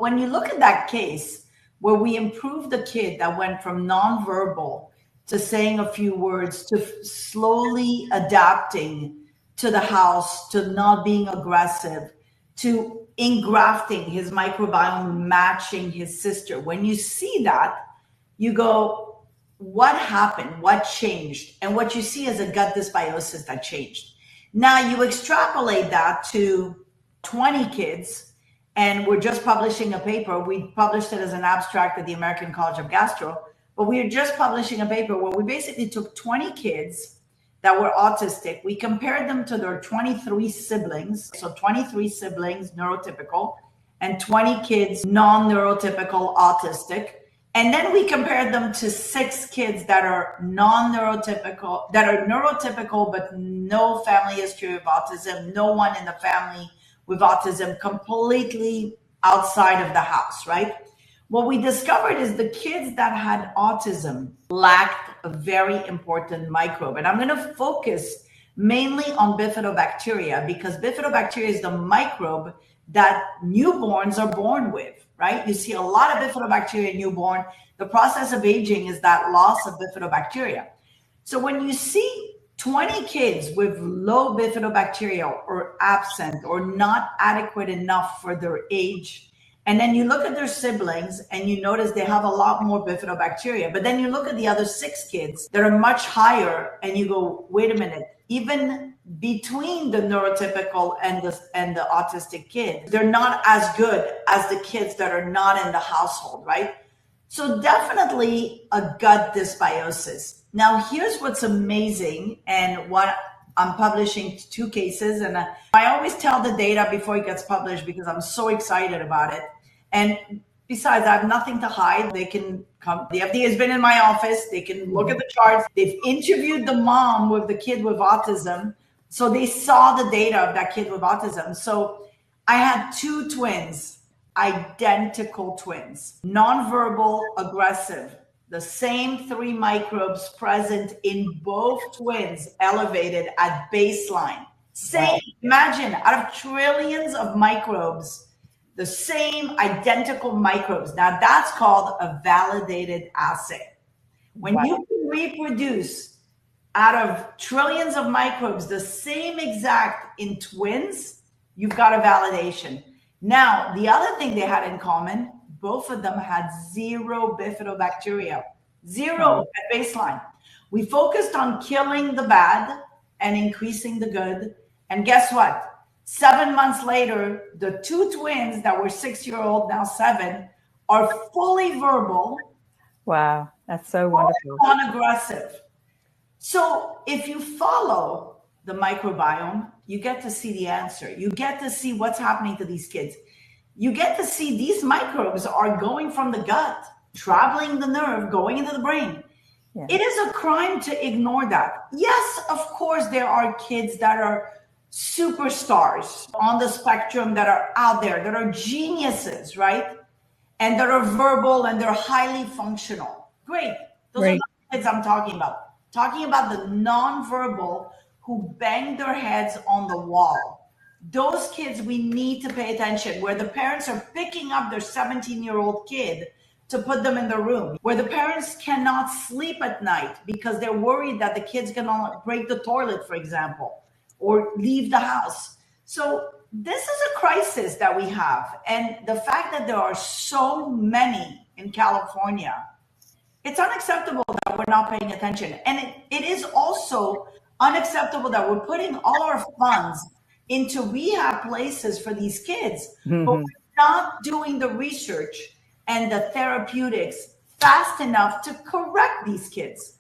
When you look at that case where we improved the kid that went from nonverbal to saying a few words to slowly adapting to the house, to not being aggressive, to engrafting his microbiome, matching his sister. When you see that, you go, what happened? What changed? And what you see is a gut dysbiosis that changed. Now you extrapolate that to 20 kids, and we're just publishing a paper. We published it as an abstract at the American College of Gastro, but we are just publishing a paper where we basically took 20 kids that were autistic. We compared them to their 23 siblings. So 23 siblings, neurotypical, and 20 kids, non-neurotypical, autistic. And then we compared them to 6 kids that are non-neurotypical, that are neurotypical, but no family history of autism, no one in the family with autism, completely outside of the house, right? What we discovered is the kids that had autism lacked a very important microbe. And I'm going to focus mainly on Bifidobacteria, because Bifidobacteria is the microbe that newborns are born with, right? You see a lot of Bifidobacteria newborn. The process of aging is that loss of Bifidobacteria. So when you see 20 kids with low Bifidobacteria or absent or not adequate enough for their age, and then you look at their siblings and you notice they have a lot more Bifidobacteria, but then you look at the other 6 kids that are much higher and you go, wait a minute, even between the neurotypical and the autistic kid, they're not as good as the kids that are not in the household, right? So definitely a gut dysbiosis. Now, here's what's amazing, and what I'm publishing 2 cases, and I always tell the data before it gets published because I'm so excited about it. And besides, I have nothing to hide. They can come. The FDA has been in my office. They can look at the charts. They've interviewed the mom with the kid with autism. So they saw the data of that kid with autism. So I had 2 twins, identical twins, nonverbal, aggressive. The same 3 microbes present in both twins elevated at baseline. Same, imagine, out of trillions of microbes, the same identical microbes. Now that's called a validated assay. When you can reproduce out of trillions of microbes the same exact in twins, you've got a validation. Now, the other thing they had in common, both of them had 0 Bifidobacteria, 0 at baseline. We focused on killing the bad and increasing the good. And guess what? 7 months later, the 2 twins that were 6-year-old, now 7, are fully verbal. Wow, that's so wonderful. Non-aggressive. So if you follow the microbiome, you get to see the answer. You get to see what's happening to these kids. You get to see these microbes are going from the gut, traveling the nerve, going into the brain. Yeah. It is a crime to ignore that. Yes, of course, there are kids that are superstars on the spectrum that are out there, that are geniuses, right? And that are verbal and they're highly functional. Great. Those are the kids I'm talking about. Talking about the nonverbal who bang their heads on the wall. Those kids, we need to pay attention, where the parents are picking up their 17-year-old kid to put them in the room, where the parents cannot sleep at night because they're worried that the kid's gonna break the toilet, for example, or leave the house. So this is a crisis that we have. And the fact that there are so many in California, it's unacceptable that we're not paying attention. And it is also unacceptable that we're putting all our funds into rehab places for these kids, but we're not doing the research and the therapeutics fast enough to correct these kids.